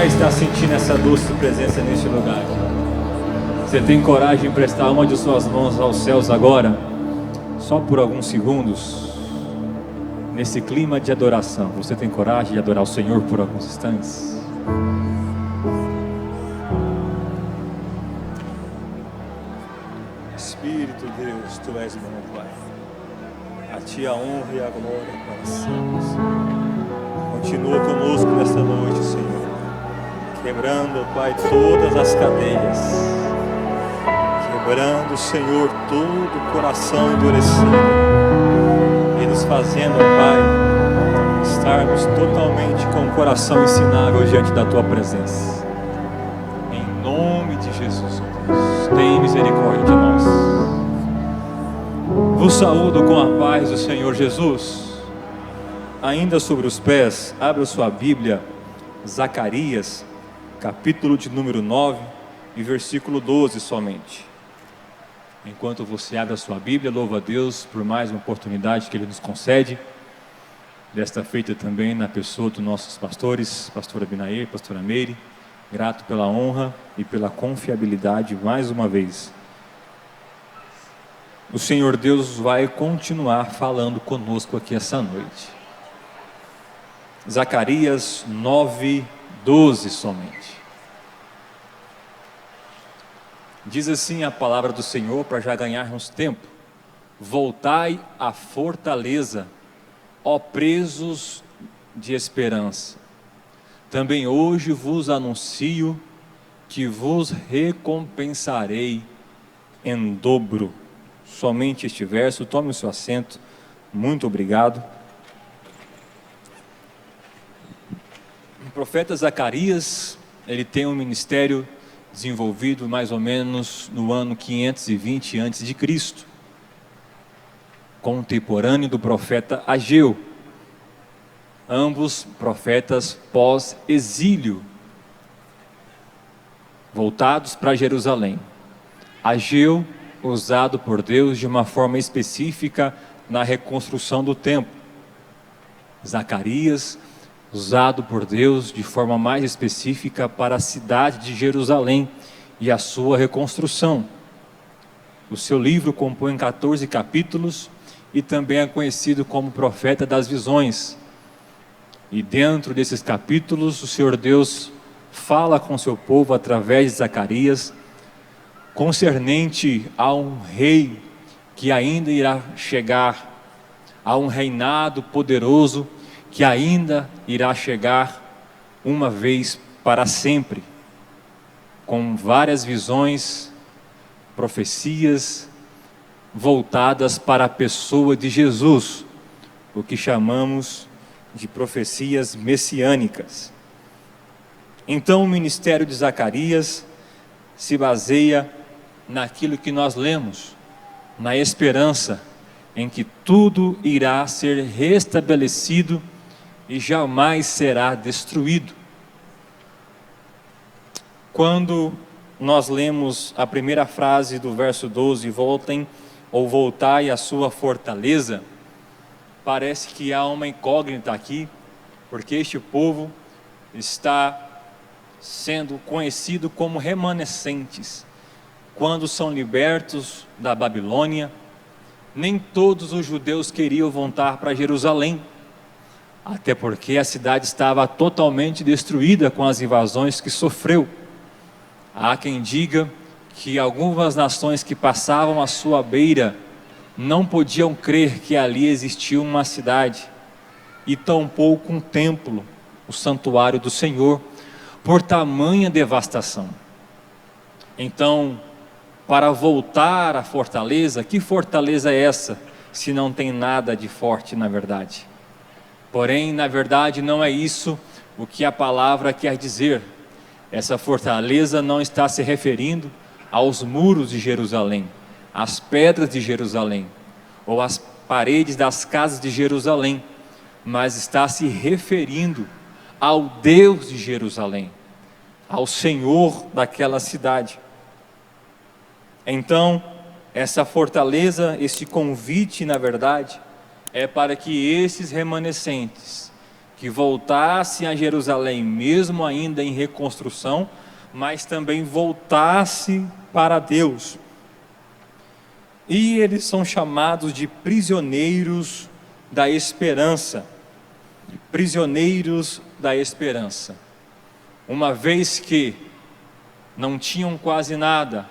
já está sentindo essa doce presença neste lugar? Você tem coragem de emprestar uma de suas mãos aos céus agora? Só por alguns segundos, nesse clima de adoração, você tem coragem de adorar o Senhor por alguns instantes? Espírito Deus, Tu és bom, Pai. A Ti a honra e a glória para sempre. Continua conosco nesta noite, Senhor, quebrando, Pai, todas as cadeias, quebrando, Senhor, todo o coração endurecido e nos fazendo, Pai, estarmos totalmente com o coração ensinável diante da Tua presença. Em nome de Jesus, Deus, tem misericórdia de nós. Vos saúdo com a paz do Senhor Jesus. Ainda sobre os pés, abra sua Bíblia, Zacarias, capítulo de número 9 e versículo 12 somente. Enquanto você abre a sua Bíblia, louva a Deus por mais uma oportunidade que Ele nos concede, desta feita também na pessoa dos nossos pastores, pastor Abinair, pastora Meire, grato pela honra e pela confiabilidade mais uma vez. O Senhor Deus vai continuar falando conosco aqui essa noite. Zacarias 9, 12 somente. Diz assim a palavra do Senhor, para já ganharmos tempo: voltai à fortaleza, ó presos de esperança. Também hoje vos anuncio que vos recompensarei em dobro. Somente este verso, tome o seu assento. Muito obrigado. O profeta Zacarias, ele tem um ministério desenvolvido mais ou menos no ano 520 a.C., contemporâneo do profeta Ageu, ambos profetas pós-exílio, voltados para Jerusalém. Ageu, usado por Deus de uma forma específica na reconstrução do templo. Zacarias, usado por Deus de forma mais específica para a cidade de Jerusalém e a sua reconstrução. O seu livro compõe 14 capítulos e também é conhecido como profeta das visões. E dentro desses capítulos, o Senhor Deus fala com seu povo através de Zacarias, concernente a um rei que ainda irá chegar, a um reinado poderoso que ainda irá chegar uma vez para sempre, com várias visões, profecias voltadas para a pessoa de Jesus, o que chamamos de profecias messiânicas. Então o ministério de Zacarias se baseia naquilo que nós lemos, na esperança em que tudo irá ser restabelecido e jamais será destruído. Quando nós lemos a primeira frase do verso 12, voltem ou voltai à sua fortaleza, parece que há uma incógnita aqui, porque este povo está sendo conhecido como remanescentes. Quando são libertos da Babilônia, nem todos os judeus queriam voltar para Jerusalém, até porque a cidade estava totalmente destruída com as invasões que sofreu. Há quem diga que algumas nações que passavam à sua beira não podiam crer que ali existia uma cidade, e tampouco um templo, o santuário do Senhor, por tamanha devastação. Então, para voltar à fortaleza, que fortaleza é essa, se não tem nada de forte na verdade? Porém, na verdade, não é isso o que a palavra quer dizer. Essa fortaleza não está se referindo aos muros de Jerusalém, às pedras de Jerusalém, ou às paredes das casas de Jerusalém, mas está se referindo ao Deus de Jerusalém, ao Senhor daquela cidade. Então, essa fortaleza, esse convite, na verdade, é para que esses remanescentes que voltasse a Jerusalém, mesmo ainda em reconstrução, mas também voltasse para Deus. E eles são chamados de prisioneiros da esperança. Prisioneiros da esperança. Uma vez que não tinham quase nada,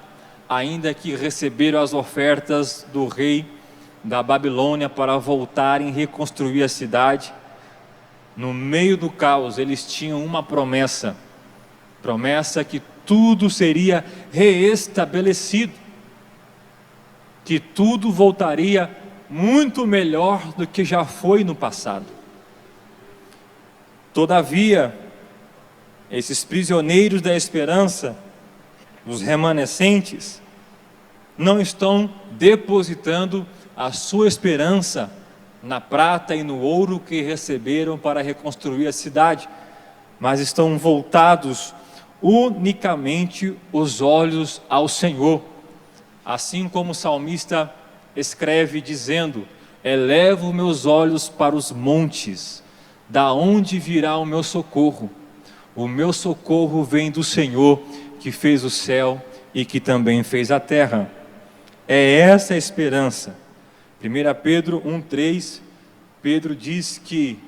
ainda que receberam as ofertas do rei da Babilônia para voltarem e reconstruir a cidade, no meio do caos eles tinham uma promessa que tudo seria reestabelecido, que tudo voltaria muito melhor do que já foi no passado. Todavia, esses prisioneiros da esperança, os remanescentes, não estão depositando a sua esperança na prata e no ouro que receberam para reconstruir a cidade, mas estão voltados unicamente os olhos ao Senhor. Assim como o salmista escreve dizendo: elevo meus olhos para os montes, da onde virá o meu socorro? O meu socorro vem do Senhor, que fez o céu e que também fez a terra. É essa a esperança. 1 Pedro 1,3, Pedro diz que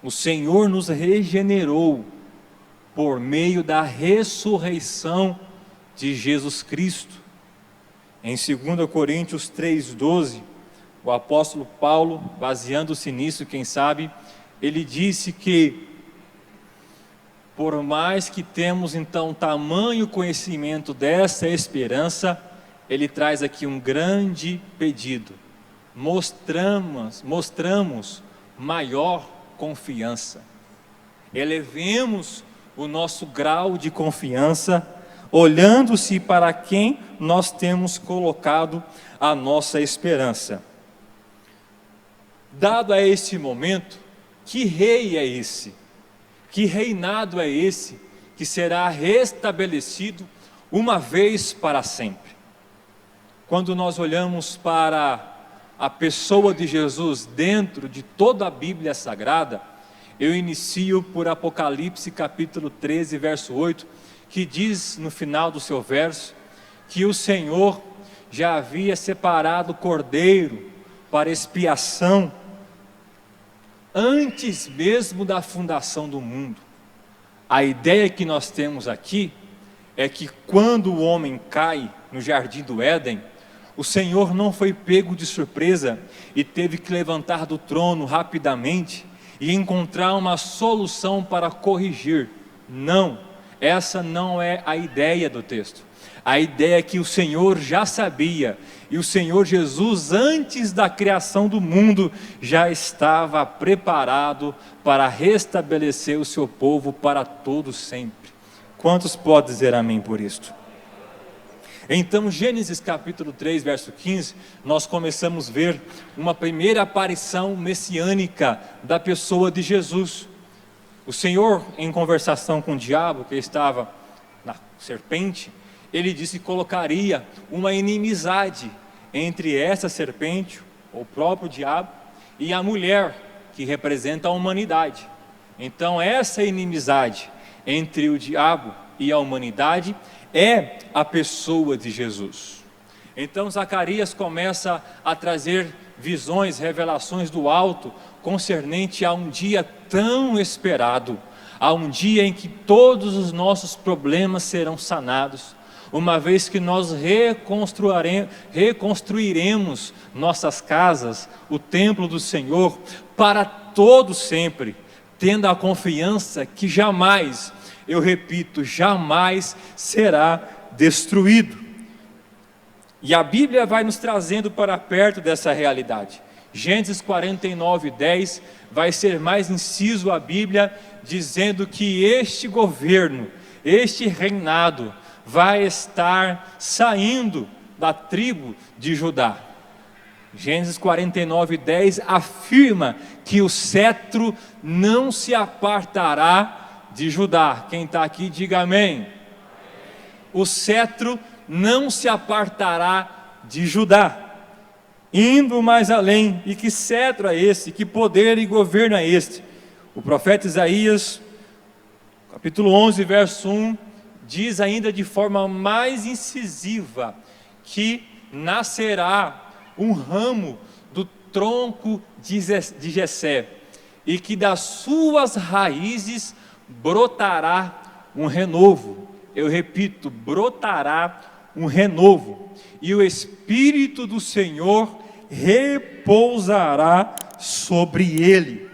o Senhor nos regenerou por meio da ressurreição de Jesus Cristo. Em 2 Coríntios 3,12, o apóstolo Paulo, baseando-se nisso, quem sabe, ele disse que por mais que temos então tamanho conhecimento dessa esperança, ele traz aqui um grande pedido: mostramos maior confiança, elevemos o nosso grau de confiança, olhando-se para quem nós temos colocado a nossa esperança. Dado a este momento, que rei é esse? Que reinado é esse que será restabelecido uma vez para sempre? Quando nós olhamos para a pessoa de Jesus dentro de toda a Bíblia Sagrada, eu inicio por Apocalipse capítulo 13, verso 8, que diz no final do seu verso, que o Senhor já havia separado o cordeiro para expiação, antes mesmo da fundação do mundo. A ideia que nós temos aqui é que quando o homem cai no jardim do Éden, o Senhor não foi pego de surpresa e teve que levantar do trono rapidamente e encontrar uma solução para corrigir. Não, essa não é a ideia do texto. A ideia é que o Senhor já sabia, e o Senhor Jesus, antes da criação do mundo, já estava preparado para restabelecer o seu povo para todo sempre. Quantos podem dizer amém por isto? Então, Gênesis capítulo 3, verso 15, nós começamos a ver uma primeira aparição messiânica da pessoa de Jesus. O Senhor, em conversação com o diabo, que estava na serpente, ele disse que colocaria uma inimizade entre essa serpente, o próprio diabo, e a mulher, que representa a humanidade. Então essa inimizade entre o diabo e a humanidade é a pessoa de Jesus. Então Zacarias começa a trazer visões, revelações do alto, concernente a um dia tão esperado, a um dia em que todos os nossos problemas serão sanados, uma vez que nós reconstruiremos nossas casas, o templo do Senhor, para todo sempre, tendo a confiança que jamais, eu repito, jamais será destruído. E a Bíblia vai nos trazendo para perto dessa realidade. Gênesis 49, 10 vai ser mais inciso a Bíblia, dizendo que este governo, este reinado, vai estar saindo da tribo de Judá. Gênesis 49, 10 afirma que o cetro não se apartará de Judá. Quem está aqui, diga amém. O cetro não se apartará de Judá. Indo mais além, e que cetro é esse? Que poder e governo é este? O profeta Isaías, capítulo 11, verso 1, diz ainda de forma mais incisiva que nascerá um ramo do tronco de Jessé, e que das suas raízes brotará um renovo. Eu repito, brotará um renovo, e o Espírito do Senhor repousará sobre ele.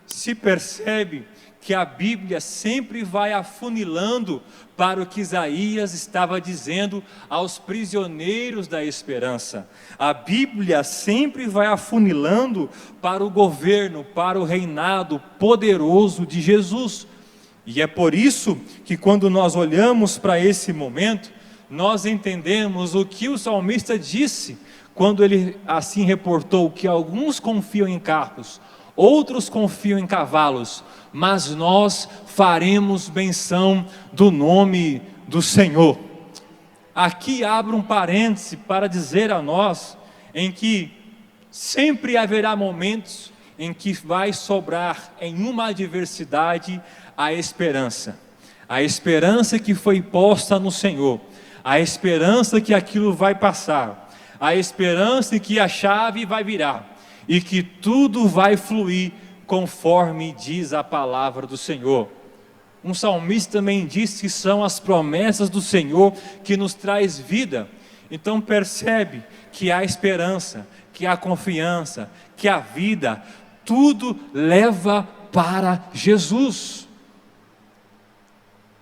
Se percebe que a Bíblia sempre vai afunilando para o que Isaías estava dizendo aos prisioneiros da esperança. A Bíblia sempre vai afunilando para o governo, para o reinado poderoso de Jesus. E é por isso que quando nós olhamos para esse momento, nós entendemos o que o salmista disse, quando ele assim reportou que alguns confiam em carros, outros confiam em cavalos, mas nós faremos menção do nome do Senhor. Aqui abro um parêntese para dizer a nós, em que sempre haverá momentos em que vai sobrar em uma adversidade a esperança que foi posta no Senhor, a esperança que aquilo vai passar, a esperança que a chave vai virar, e que tudo vai fluir conforme diz a palavra do Senhor. Um salmista também diz que são as promessas do Senhor que nos traz vida. Então percebe que há esperança, que há confiança, que a vida, tudo leva para Jesus.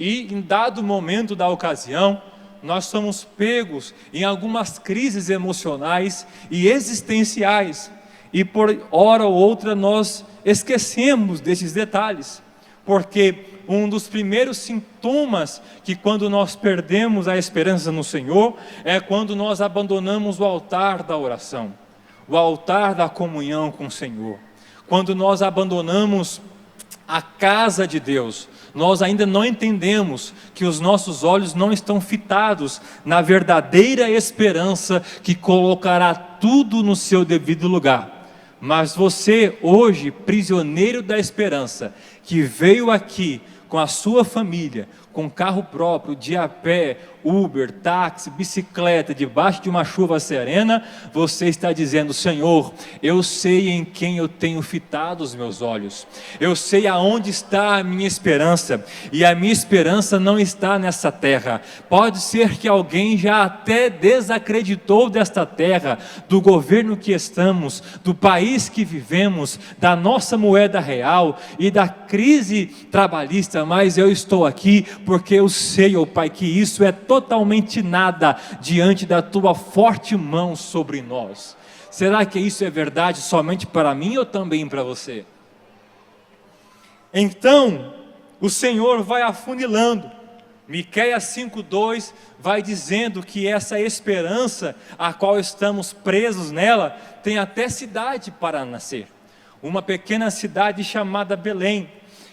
E em dado momento da ocasião, nós somos pegos em algumas crises emocionais e existenciais, e por hora ou outra nós esquecemos desses detalhes, porque um dos primeiros sintomas que quando nós perdemos a esperança no Senhor, é quando nós abandonamos o altar da oração, o altar da comunhão com o Senhor, quando nós abandonamos a casa de Deus. Nós ainda não entendemos que os nossos olhos não estão fitados na verdadeira esperança que colocará tudo no seu devido lugar. Mas você hoje, prisioneiro da esperança, que veio aqui com a sua família, com carro próprio, de a pé, Uber, táxi, bicicleta, debaixo de uma chuva serena, você está dizendo: Senhor, eu sei em quem eu tenho fitado os meus olhos, eu sei aonde está a minha esperança, e a minha esperança não está nessa terra. Pode ser que alguém já até desacreditou desta terra, do governo que estamos, do país que vivemos, da nossa moeda real e da crise trabalhista, mas eu estou aqui porque eu sei, ó Pai, que isso é totalmente nada diante da Tua forte mão sobre nós. Será que isso é verdade somente para mim ou também para você? Então, o Senhor vai afunilando. Miqueias 5:2 vai dizendo que essa esperança, a qual estamos presos nela, tem até cidade para nascer. Uma pequena cidade chamada Belém.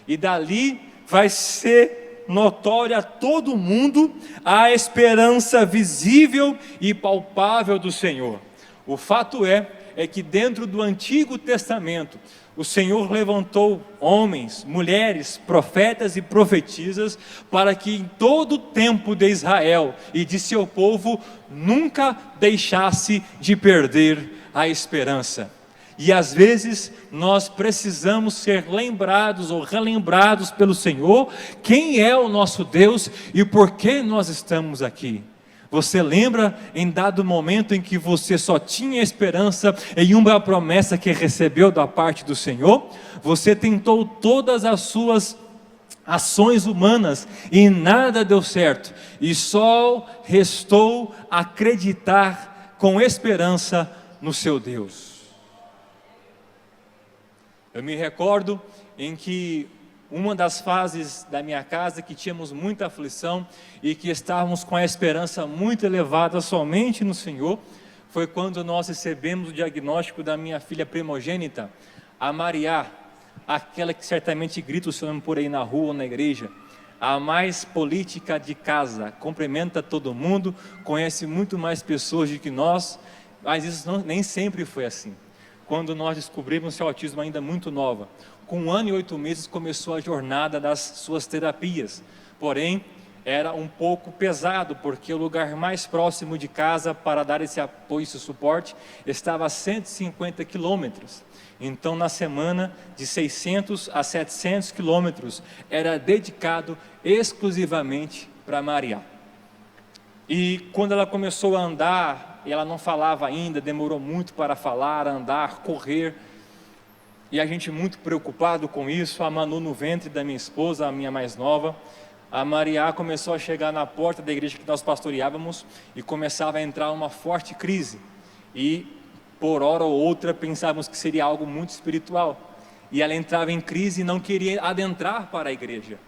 E dali vai ser notória a todo mundo a esperança visível e palpável do Senhor. O fato é que dentro do Antigo Testamento, o Senhor levantou homens, mulheres, profetas e profetisas, para que em todo o tempo de Israel e de seu povo, nunca deixasse de perder a esperança. E às vezes nós precisamos ser lembrados ou relembrados pelo Senhor, quem é o nosso Deus e por que nós estamos aqui. Você lembra em dado momento em que você só tinha esperança em uma promessa que recebeu da parte do Senhor? Você tentou todas as suas ações humanas e nada deu certo, e só restou acreditar com esperança no seu Deus. Eu me recordo em que uma das fases da minha casa que tínhamos muita aflição e que estávamos com a esperança muito elevada somente no Senhor, foi quando nós recebemos o diagnóstico da minha filha primogênita, a Maria, aquela que certamente grita o seu nome por aí na rua ou na igreja, a mais política de casa, cumprimenta todo mundo, conhece muito mais pessoas do que nós, mas isso nem sempre foi assim. Quando nós descobrimos seu autismo ainda muito nova, com 1 ano e 8 meses, começou a jornada das suas terapias. Porém, era um pouco pesado, porque o lugar mais próximo de casa para dar esse apoio, esse suporte, estava a 150 quilômetros. Então, na semana, de 600 a 700 quilômetros, era dedicado exclusivamente para Maria. E quando ela começou a andar, e ela não falava ainda, demorou muito para falar, andar, correr, e a gente muito preocupado com isso, a Manu no ventre da minha esposa, a minha mais nova, a Maria começou a chegar na porta da igreja que nós pastoreávamos, e começava a entrar uma forte crise, e por hora ou outra pensávamos que seria algo muito espiritual, e ela entrava em crise e não queria adentrar para a igreja,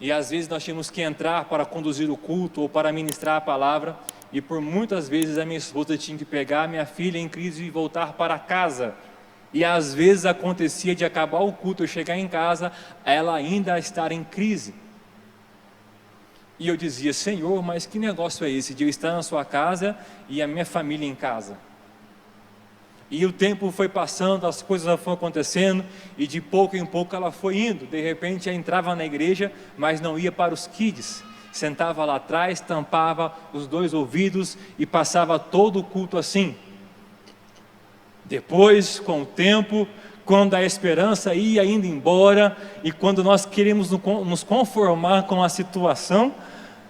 e às vezes nós tínhamos que entrar para conduzir o culto, ou para ministrar a palavra, e por muitas vezes a minha esposa tinha que pegar a minha filha em crise e voltar para casa, e às vezes acontecia de acabar o culto, eu chegar em casa, ela ainda estar em crise, e eu dizia: Senhor, mas que negócio é esse de eu estar na sua casa e a minha família em casa? E o tempo foi passando, as coisas foram acontecendo, e de pouco em pouco ela foi indo. De repente ela entrava na igreja, mas não ia para os kids, sentava lá atrás, tampava os 2 ouvidos e passava todo o culto assim. Depois, com o tempo, quando a esperança ia indo embora, e quando nós queremos nos conformar com a situação,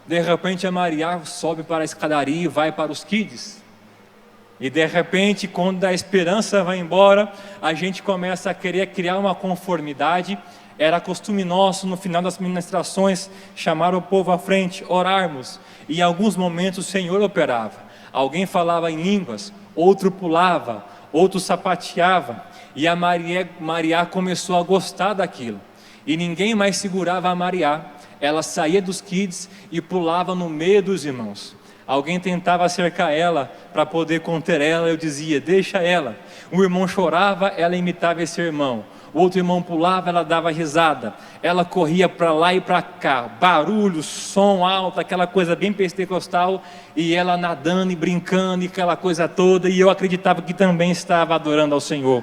de repente a Maria sobe para a escadaria e vai para os kids. E de repente, quando a esperança vai embora, a gente começa a querer criar uma conformidade. Era costume nosso, no final das ministrações, chamar o povo à frente, orarmos, e em alguns momentos o Senhor operava. Alguém falava em línguas, outro pulava, outro sapateava, e a Maria começou a gostar daquilo, e ninguém mais segurava a Maria. Ela saía dos kids e pulava no meio dos irmãos. Alguém tentava cercar ela para poder conter ela, eu dizia: deixa ela. Um irmão chorava, ela imitava esse irmão. O outro irmão pulava, ela dava risada. Ela corria para lá e para cá, barulho, som alto, aquela coisa bem pentecostal, e ela nadando e brincando, e aquela coisa toda, e eu acreditava que também estava adorando ao Senhor.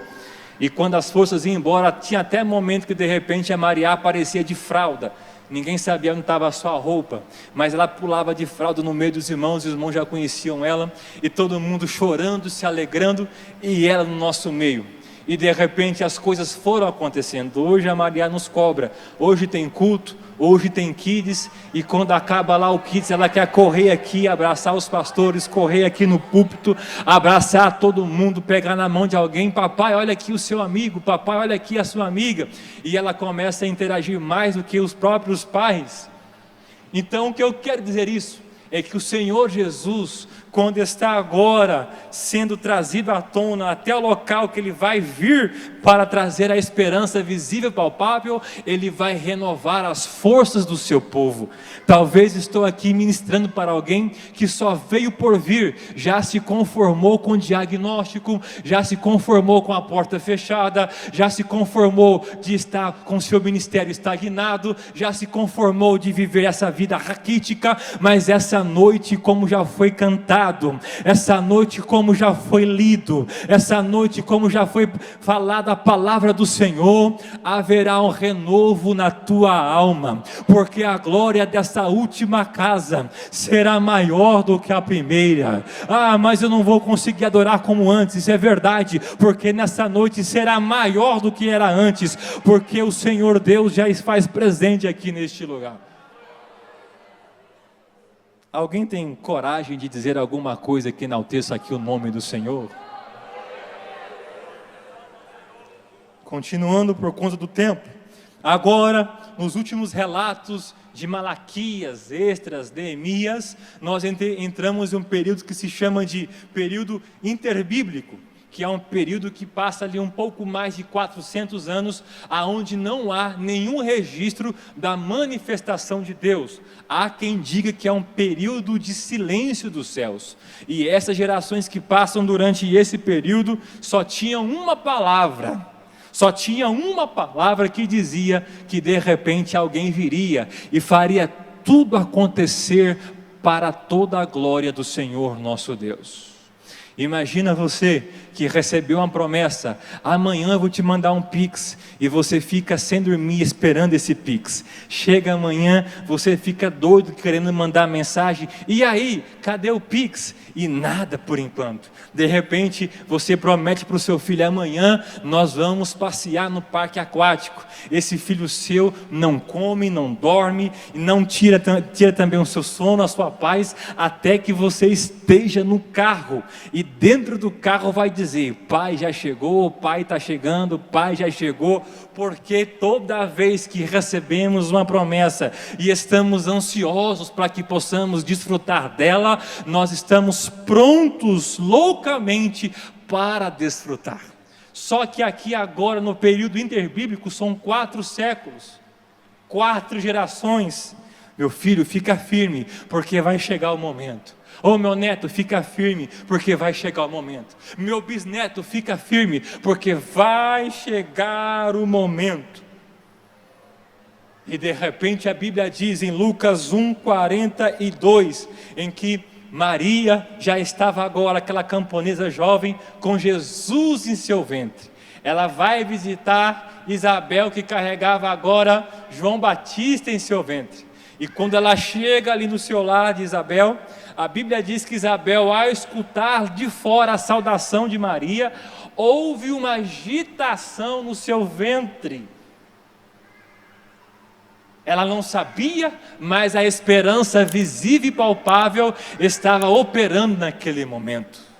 E quando as forças iam embora, tinha até momento que de repente a Maria aparecia de fralda. Ninguém sabia onde estava a sua roupa, mas ela pulava de fralda no meio dos irmãos, e os irmãos já conheciam ela, e todo mundo chorando, se alegrando, e ela no nosso meio. E de repente as coisas foram acontecendo. Hoje a Maria nos cobra, hoje tem culto, hoje tem kids, e quando acaba lá o kids, ela quer correr aqui, abraçar os pastores, correr aqui no púlpito, abraçar todo mundo, pegar na mão de alguém: papai, olha aqui o seu amigo, papai, olha aqui a sua amiga, e ela começa a interagir mais do que os próprios pais. Então, o que eu quero dizer isso é que o Senhor Jesus, quando está agora sendo trazido à tona até o local que Ele vai vir para trazer a esperança visível, palpável, Ele vai renovar as forças do seu povo. Talvez estou aqui ministrando para alguém que só veio por vir, já se conformou com o diagnóstico, já se conformou com a porta fechada, já se conformou de estar com o seu ministério estagnado, já se conformou de viver essa vida raquítica, mas essa noite, como já foi cantado, essa noite como já foi lido, essa noite como já foi falada a palavra do Senhor, haverá um renovo na tua alma, porque a glória dessa última casa será maior do que a primeira. Mas eu não vou conseguir adorar como antes. Isso é verdade, porque nessa noite será maior do que era antes, porque o Senhor Deus já se faz presente aqui neste lugar. Alguém tem coragem de dizer alguma coisa que enalteça aqui o nome do Senhor? Continuando por conta do tempo, agora, nos últimos relatos de Malaquias, Esdras, Neemias, nós entramos em um período que se chama de período interbíblico, que é um período que passa ali um pouco mais de 400 anos, aonde não há nenhum registro da manifestação de Deus. Há quem diga que é um período de silêncio dos céus, e essas gerações que passam durante esse período só tinham uma palavra que dizia que de repente alguém viria e faria tudo acontecer para toda a glória do Senhor nosso Deus. Imagina você que recebeu uma promessa: amanhã eu vou te mandar um Pix, e você fica sem dormir esperando esse Pix. Chega amanhã, você fica doido querendo mandar mensagem: e aí, cadê o Pix? E nada por enquanto. De repente você promete para o seu filho: amanhã nós vamos passear no parque aquático. Esse filho seu não come, não dorme, não tira também o seu sono, a sua paz, até que você esteja no carro, e dentro do carro vai dizer: pai já chegou, pai está chegando, pai já chegou. Porque toda vez que recebemos uma promessa e estamos ansiosos para que possamos desfrutar dela, nós estamos prontos loucamente para desfrutar. Só que aqui agora, no período interbíblico, são 4 séculos, 4 gerações. Meu filho, fica firme, porque vai chegar o momento. Ô meu neto, fica firme, porque vai chegar o momento. Meu bisneto, fica firme, porque vai chegar o momento. E de repente a Bíblia diz em Lucas 1:42, em que Maria já estava agora, aquela camponesa jovem, com Jesus em seu ventre. Ela vai visitar Isabel, que carregava agora João Batista em seu ventre. E quando ela chega ali no seu lar de Isabel, a Bíblia diz que Isabel, ao escutar de fora a saudação de Maria, houve uma agitação no seu ventre. Ela não sabia, mas a esperança visível e palpável estava operando naquele momento.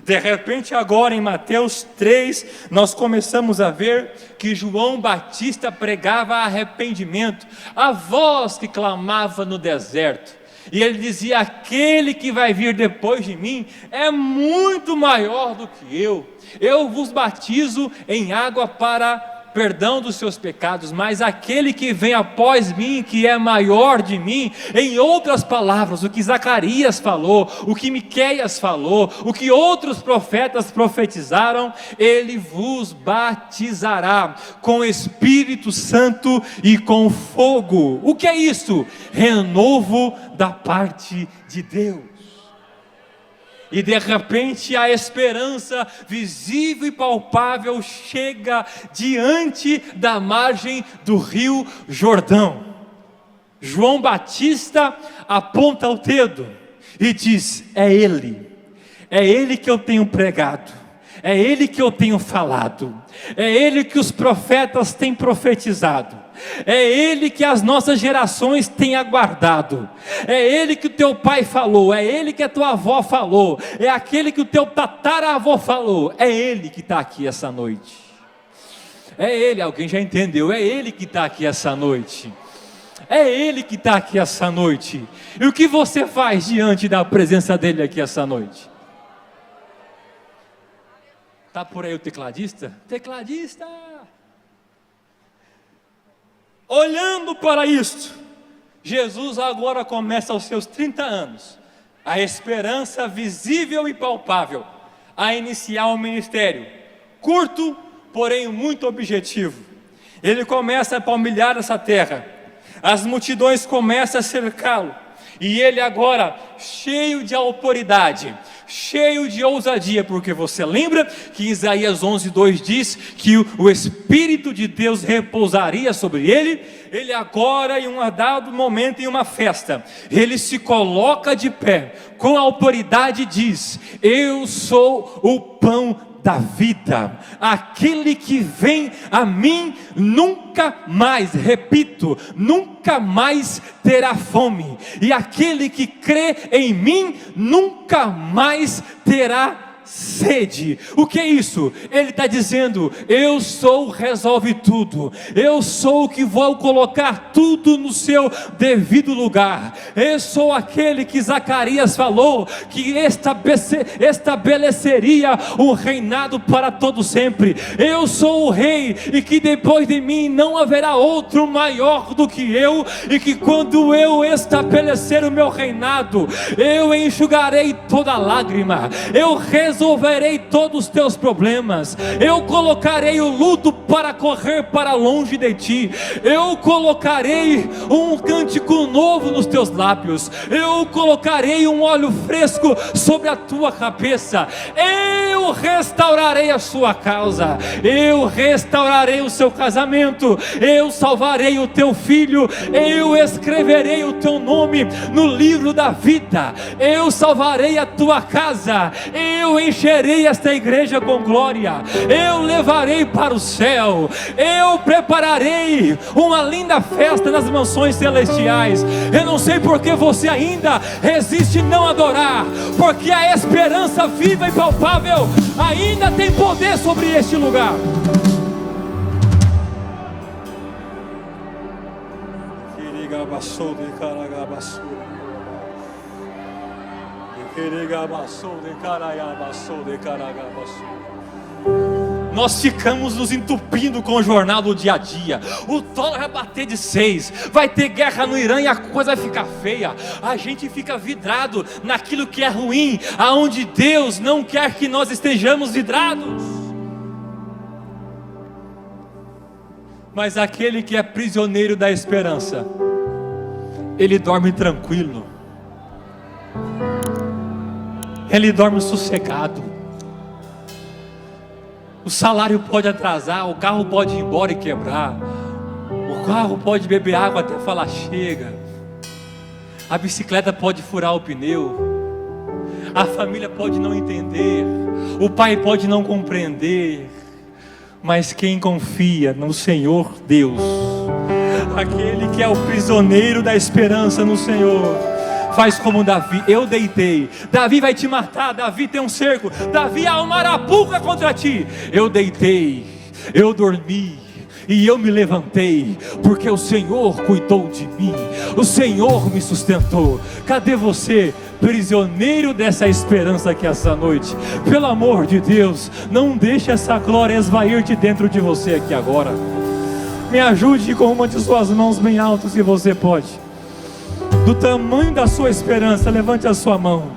De repente agora em Mateus 3, nós começamos a ver que João Batista pregava arrependimento, a voz que clamava no deserto, e ele dizia: aquele que vai vir depois de mim é muito maior do que eu vos batizo em água para perdão dos seus pecados, mas aquele que vem após mim, que é maior de mim, em outras palavras, o que Zacarias falou, o que Miqueias falou, o que outros profetas profetizaram, ele vos batizará com Espírito Santo e com fogo. O que é isso? Renovo da parte de Deus. E de repente a esperança visível e palpável chega diante da margem do rio Jordão. João Batista aponta o dedo e diz: é ele que eu tenho pregado, é ele que eu tenho falado, é ele que os profetas têm profetizado, é ele que as nossas gerações têm aguardado, é ele que o teu pai falou, é ele que a tua avó falou, é aquele que o teu tataravô falou, é ele que está aqui essa noite. É ele, alguém já entendeu? É ele que está aqui essa noite. É ele que está aqui essa noite. E o que você faz diante da presença dele aqui essa noite? Está por aí o tecladista? Tecladista! Olhando para isto, Jesus agora começa aos seus 30 anos, a esperança visível e palpável, a iniciar um ministério, curto, porém muito objetivo. Ele começa a palmilhar essa terra, as multidões começam a cercá-lo, e ele agora, cheio de autoridade, cheio de ousadia, porque você lembra que Isaías 11:2 diz que o Espírito de Deus repousaria sobre ele. Ele agora, em um dado momento, em uma festa, ele se coloca de pé, com autoridade diz: eu sou o pão da vida, aquele que vem a mim nunca mais, repito, nunca mais terá fome, e aquele que crê em mim nunca mais terá sede. O que é isso? Ele está dizendo: eu sou o resolve tudo, eu sou o que vou colocar tudo no seu devido lugar, eu sou aquele que Zacarias falou que estabeleceria um reinado para todo sempre. Eu sou o rei, e que depois de mim não haverá outro maior do que eu, e que quando eu estabelecer o meu reinado, eu enxugarei toda lágrima, eu resolverei resolverei todos os teus problemas, eu colocarei o luto para correr para longe de ti, eu colocarei um cântico novo nos teus lábios, eu colocarei um óleo fresco sobre a tua cabeça, eu restaurarei a sua causa, eu restaurarei o seu casamento, eu salvarei o teu filho, eu escreverei o teu nome no livro da vida, eu salvarei a tua casa, eu encherei esta igreja com glória, eu levarei para o céu, eu prepararei uma linda festa nas mansões celestiais. Eu não sei porque você ainda resiste em não adorar, porque a esperança viva e palpável ainda tem poder sobre este lugar. Nós ficamos nos entupindo com o jornal do dia a dia. O dólar vai bater de 6, vai ter guerra no Irã e a coisa vai ficar feia. A gente fica vidrado naquilo que é ruim, aonde Deus não quer que nós estejamos vidrados. Mas aquele que é prisioneiro da esperança, ele dorme tranquilo, ele dorme sossegado. O salário pode atrasar, o carro pode ir embora e quebrar, o carro pode beber água até falar chega, a bicicleta pode furar o pneu, a família pode não entender, o pai pode não compreender, mas quem confia no Senhor Deus, aquele que é o prisioneiro da esperança no Senhor, faz como Davi. Eu deitei, Davi vai te matar, Davi tem um cerco, Davi há uma arapuca contra ti. Eu deitei, eu dormi e eu me levantei, porque o Senhor cuidou de mim, o Senhor me sustentou. Cadê você, prisioneiro dessa esperança aqui essa noite? Pelo amor de Deus, não deixe essa glória esvair-te dentro de você aqui agora. Me ajude com uma de suas mãos bem alto, se você pode. Do tamanho da sua esperança, levante a sua mão,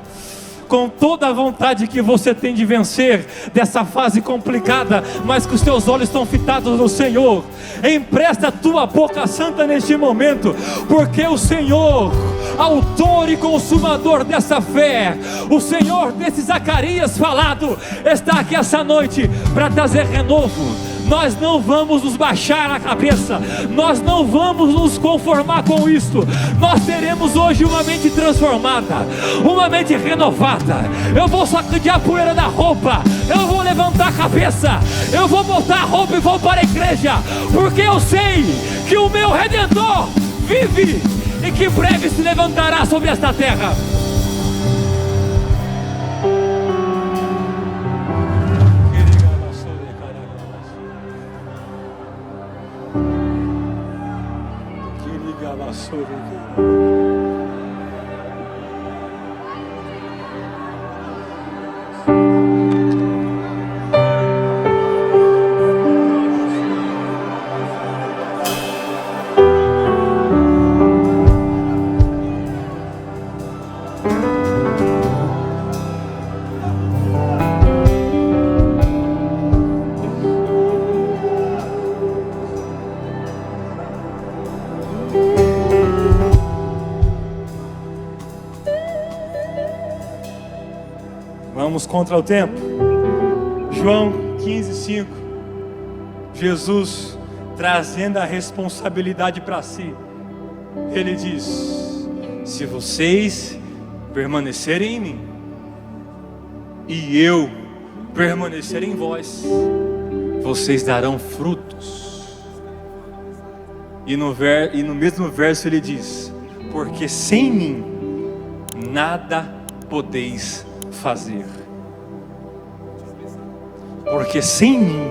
com toda a vontade que você tem de vencer dessa fase complicada, mas que os teus olhos estão fitados no Senhor. Empresta a tua boca santa neste momento, porque o Senhor, autor e consumador dessa fé, o Senhor desse Zacarias falado, está aqui essa noite para trazer renovo. Nós não vamos nos baixar a cabeça, nós não vamos nos conformar com isto. Nós teremos hoje uma mente transformada, uma mente renovada. Eu vou sacudir a poeira da roupa, eu vou levantar a cabeça, eu vou botar a roupa e vou para a igreja, porque eu sei que o meu Redentor vive e que breve se levantará sobre esta terra. Vamos contra o tempo. João 15:5. Jesus trazendo a responsabilidade para si. Ele diz: se vocês permanecerem em mim e eu permanecer em vós, vocês darão frutos. E no mesmo verso ele diz: porque sem mim nada podeis fazer. Porque sem mim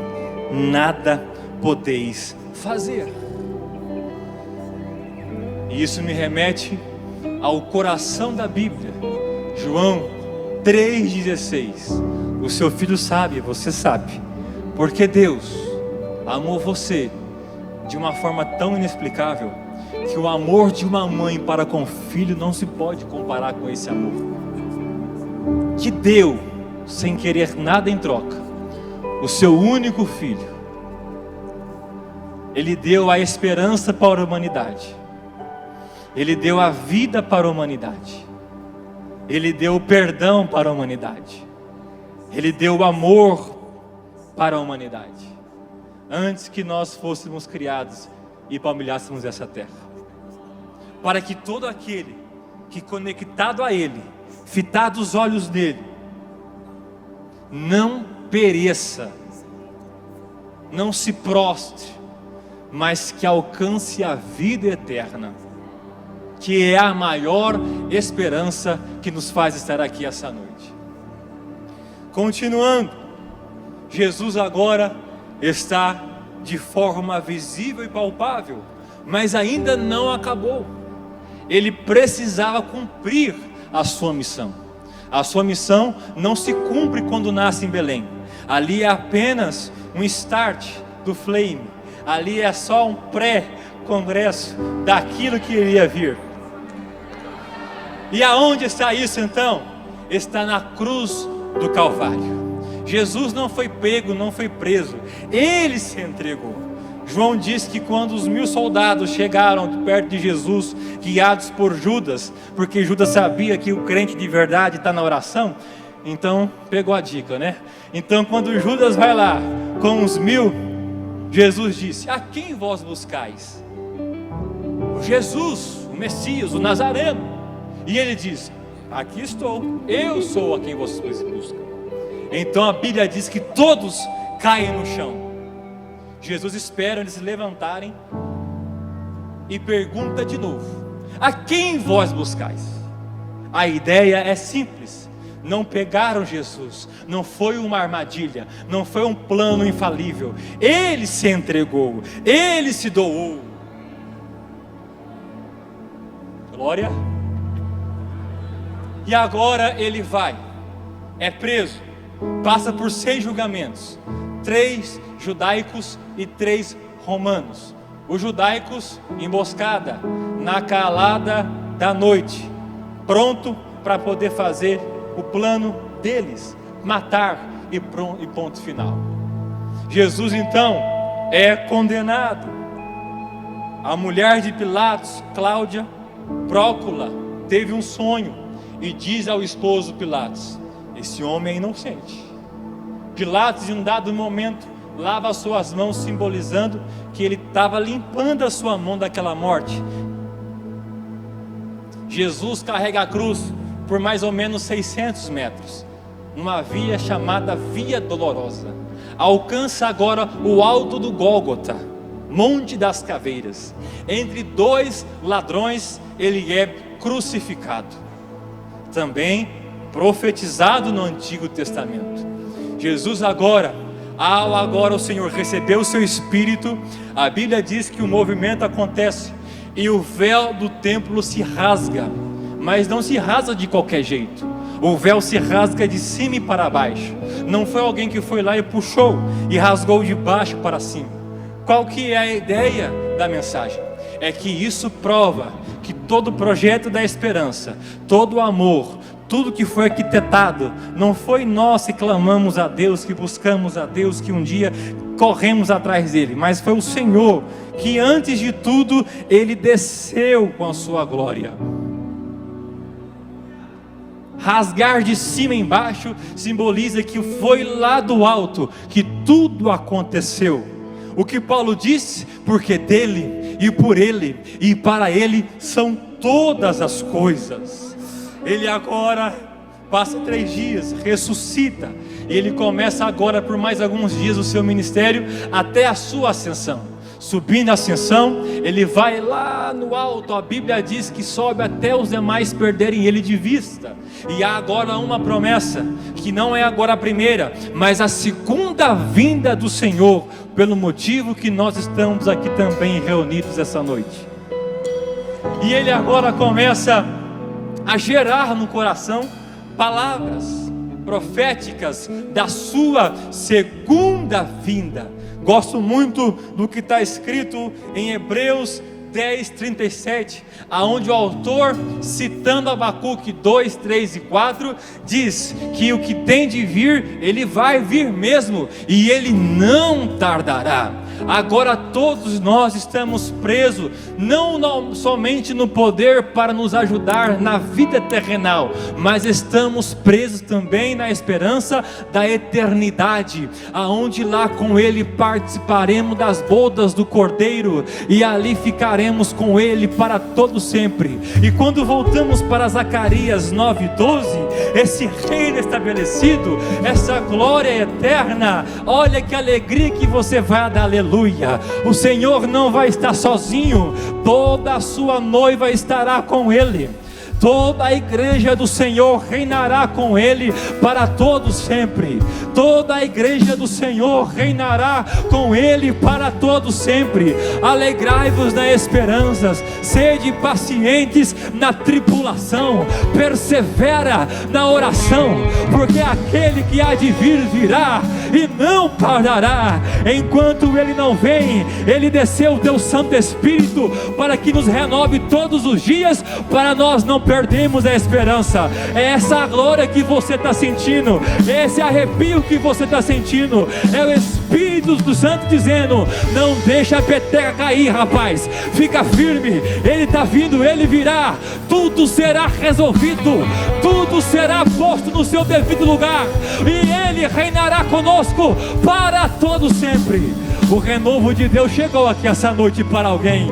nada podeis fazer. E isso me remete ao coração da Bíblia. João 3,16. O seu filho sabe, você sabe, porque Deus amou você de uma forma tão inexplicável, que o amor de uma mãe para com o filho não se pode comparar com esse amor, que deu sem querer nada em troca, o seu único filho. Ele deu a esperança para a humanidade. Ele deu a vida para a humanidade. Ele deu o perdão para a humanidade. Ele deu o amor para a humanidade, antes que nós fôssemos criados e palmilhássemos essa terra, para que todo aquele que conectado a Ele, fitado os olhos nele, não pereça, não se prostre, mas que alcance a vida eterna, que é a maior esperança que nos faz estar aqui essa noite. Continuando, Jesus agora está de forma visível e palpável, mas ainda não acabou. Ele precisava cumprir a sua missão. A sua missão não se cumpre quando nasce em Belém. Ali é apenas um start do flame. Ali é só um pré-congresso daquilo que iria vir. E aonde está isso então? Está na cruz do Calvário. Jesus não foi pego, não foi preso, Ele se entregou. João diz que quando os 1000 soldados chegaram perto de Jesus, guiados por Judas, porque Judas sabia que o crente de verdade está na oração, então pegou a dica, né? Então quando Judas vai lá com os 1000, Jesus disse: a quem vós buscais? O Jesus, o Messias, o Nazareno. E ele diz: aqui estou, eu sou a quem vocês buscam. Então a Bíblia diz que todos caem no chão. Jesus espera eles se levantarem e pergunta de novo: a quem vós buscais? A ideia é simples. Não pegaram Jesus, não foi uma armadilha, não foi um plano infalível. Ele se entregou, Ele se doou. Glória. E agora ele vai, é preso, passa por 6 julgamentos, 3 judaicos e 3 romanos. Os judaicos, emboscada, na calada da noite, pronto para poder fazer o plano deles, matar e ponto final. Jesus então é condenado. A mulher de Pilatos, Cláudia Prócula, teve um sonho e diz ao esposo Pilatos: esse homem é inocente. Pilatos, em um dado momento, lava as suas mãos, simbolizando que ele estava limpando a sua mão daquela morte. Jesus carrega a cruz por mais ou menos 600 metros, numa via chamada Via Dolorosa. Alcança agora o alto do Gólgota, Monte das Caveiras. Entre 2 ladrões ele é crucificado, também profetizado no Antigo Testamento. Jesus agora o Senhor recebeu o seu Espírito, a Bíblia diz que o movimento acontece e o véu do templo se rasga, mas não se rasga de qualquer jeito. O véu se rasga de cima e para baixo. Não foi alguém que foi lá e puxou e rasgou de baixo para cima. Qual que é a ideia da mensagem? É que isso prova que todo o projeto da esperança, todo o amor, tudo que foi arquitetado, não foi nós que clamamos a Deus, que buscamos a Deus, que um dia corremos atrás dele, mas foi o Senhor, que antes de tudo, Ele desceu com a sua glória. Rasgar de cima embaixo simboliza que foi lá do alto que tudo aconteceu. O que Paulo disse: porque dele e por ele e para ele são todas as coisas. Ele agora passa 3 dias, ressuscita, e ele começa agora por mais alguns dias o seu ministério até a sua ascensão. Subindo a ascensão, ele vai lá no alto. A Bíblia diz que sobe até os demais perderem ele de vista. E há agora uma promessa, que não é agora a primeira, mas a segunda vinda do Senhor, pelo motivo que nós estamos aqui também reunidos essa noite. E ele agora começa a gerar no coração palavras proféticas da sua segunda vinda. Gosto muito do que está escrito em Hebreus 10:37, aonde o autor, citando Abacuque 2, 3 e 4, diz que o que tem de vir, ele vai vir mesmo, e ele não tardará. Agora todos nós estamos presos, não somente no poder para nos ajudar na vida terrenal, mas estamos presos também na esperança da eternidade, aonde lá com Ele participaremos das bodas do Cordeiro, e ali ficaremos com Ele para todo sempre. E quando voltamos para Zacarias 9:12, esse reino estabelecido, essa glória eterna, olha que alegria que você vai dar, aleluia. O Senhor não vai estar sozinho, toda a sua noiva estará com Ele. Toda a igreja do Senhor reinará com Ele para todos sempre. Toda a igreja do Senhor reinará com Ele para todos sempre. Alegrai-vos na esperança, sede pacientes na tribulação, persevera na oração, porque aquele que há de vir virá e não parará. Enquanto Ele não vem, Ele desceu o teu Santo Espírito para que nos renove todos os dias, para nós não perdemos a esperança. É essa glória que você está sentindo, esse arrepio que você está sentindo, é o Espírito do Santo dizendo: não deixa a peteca cair, rapaz, fica firme, Ele está vindo, Ele virá, tudo será resolvido, tudo será posto no seu devido lugar, e Ele reinará conosco para todo sempre. O renovo de Deus chegou aqui essa noite para alguém.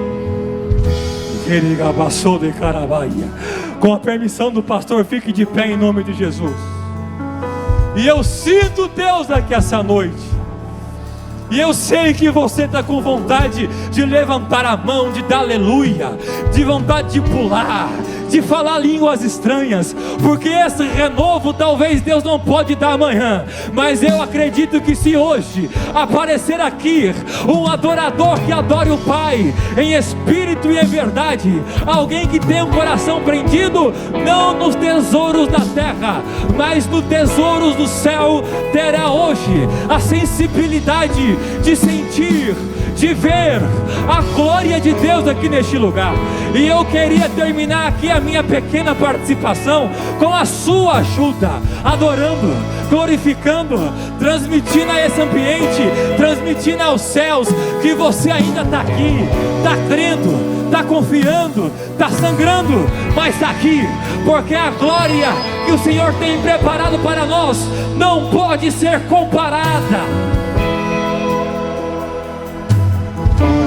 Com a permissão do pastor, fique de pé em nome de Jesus. E eu sinto Deus aqui essa noite. E eu sei que você está com vontade de levantar a mão, de dar aleluia, de vontade de pular, de falar línguas estranhas, porque esse renovo talvez Deus não pode dar amanhã, mas eu acredito que se hoje aparecer aqui um adorador que adore o Pai em espírito e em verdade, alguém que tem um coração prendido não nos tesouros da terra, mas no tesouros do céu, terá hoje a sensibilidade de sentir, de ver a glória de Deus aqui neste lugar. E eu queria terminar aqui a minha pequena participação com a sua ajuda, adorando, glorificando, transmitindo a esse ambiente, transmitindo aos céus que você ainda está aqui, está crendo, está confiando, está sangrando, mas está aqui, porque a glória que o Senhor tem preparado para nós não pode ser comparada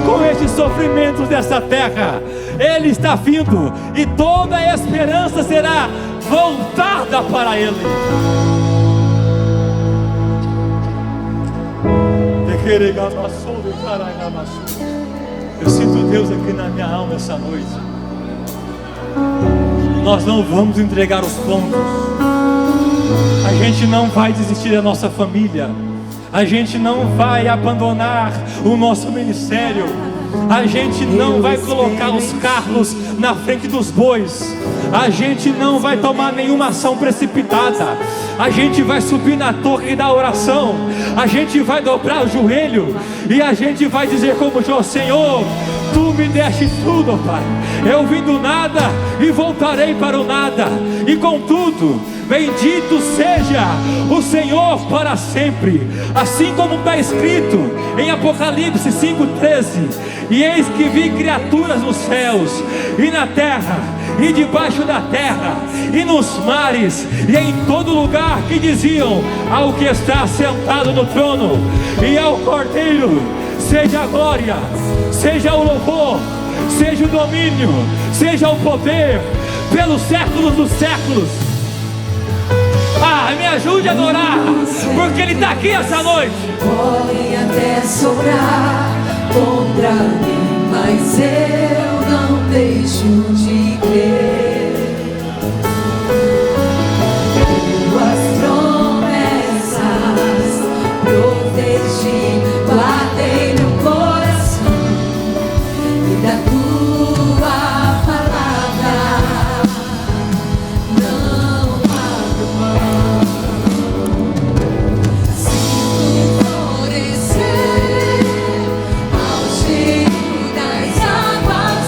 com estes sofrimentos dessa terra. Ele está vindo, e toda a esperança será voltada para Ele. Eu sinto Deus aqui na minha alma essa noite. Nós não vamos entregar os pontos, a gente não vai desistir da nossa família, a gente não vai abandonar o nosso ministério, a gente não vai colocar os carros na frente dos bois, a gente não vai tomar nenhuma ação precipitada, a gente vai subir na torre da oração, a gente vai dobrar o joelho e a gente vai dizer como Jó: Senhor, Tu me deste tudo, Pai, eu vim do nada e voltarei para o nada, e contudo, bendito seja o Senhor para sempre, assim como está escrito em Apocalipse 5:13: e eis que vi criaturas nos céus e na terra e debaixo da terra e nos mares e em todo lugar, que diziam ao que está sentado no trono e ao Cordeiro: seja a glória, seja o louvor, seja o domínio, seja o poder pelos séculos dos séculos. Me ajude a adorar, porque Ele está aqui essa noite. Podem até sobrar contra mim, mas eu não deixo de crer. Tuas promessas protegi, guardei no coração, e da Tua palavra não abro mão. Sinto florescer ao cheiro das águas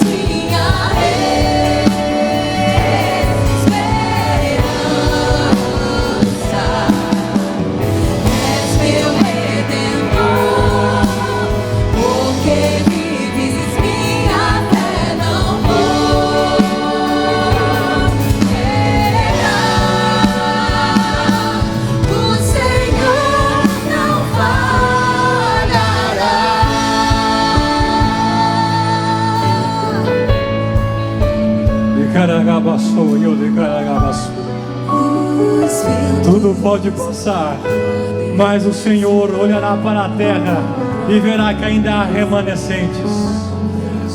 Tudo pode passar, mas o Senhor olhará para a terra e verá que ainda há remanescentes.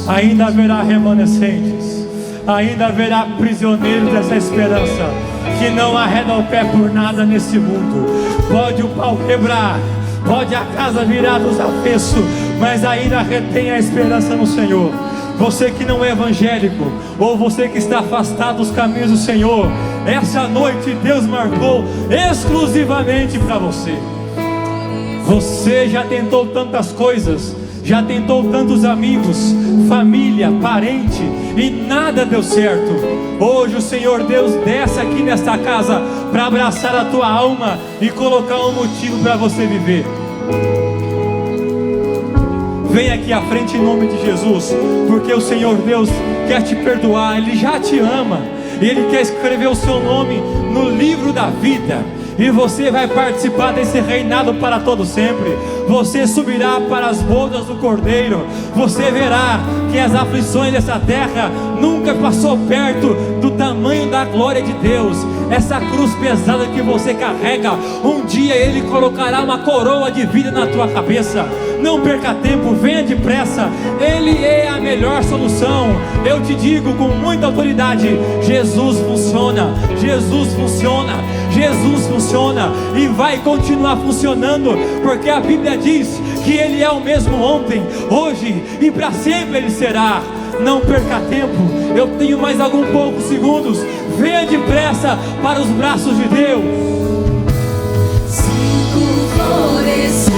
Ainda haverá remanescentes. Ainda haverá prisioneiros dessa esperança, que não arreda o pé por nada nesse mundo. Pode o pau quebrar, pode a casa virar dos avessos, mas ainda retém a esperança no Senhor. Você que não é evangélico, ou você que está afastado dos caminhos do Senhor, essa noite Deus marcou exclusivamente para você. Você já tentou tantas coisas, já tentou tantos amigos, família, parente, e nada deu certo. Hoje o Senhor Deus desce aqui nesta casa para abraçar a tua alma e colocar um motivo para você viver. Vem aqui à frente em nome de Jesus, porque o Senhor Deus quer te perdoar. Ele já te ama e Ele quer escrever o seu nome no livro da vida, e você vai participar desse reinado para todo sempre. Você subirá para as bodas do Cordeiro. Você verá que as aflições dessa terra nunca passou perto do tamanho da glória de Deus. Essa cruz pesada que você carrega, um dia Ele colocará uma coroa de vida na tua cabeça. Não perca tempo, venha depressa. Ele é a melhor solução. Eu te digo com muita autoridade: Jesus funciona, Jesus funciona, Jesus funciona e vai continuar funcionando, porque a Bíblia diz que Ele é o mesmo ontem, hoje e para sempre Ele será. Não perca tempo, eu tenho mais alguns poucos segundos. Venha depressa para os braços de Deus. Se tu fores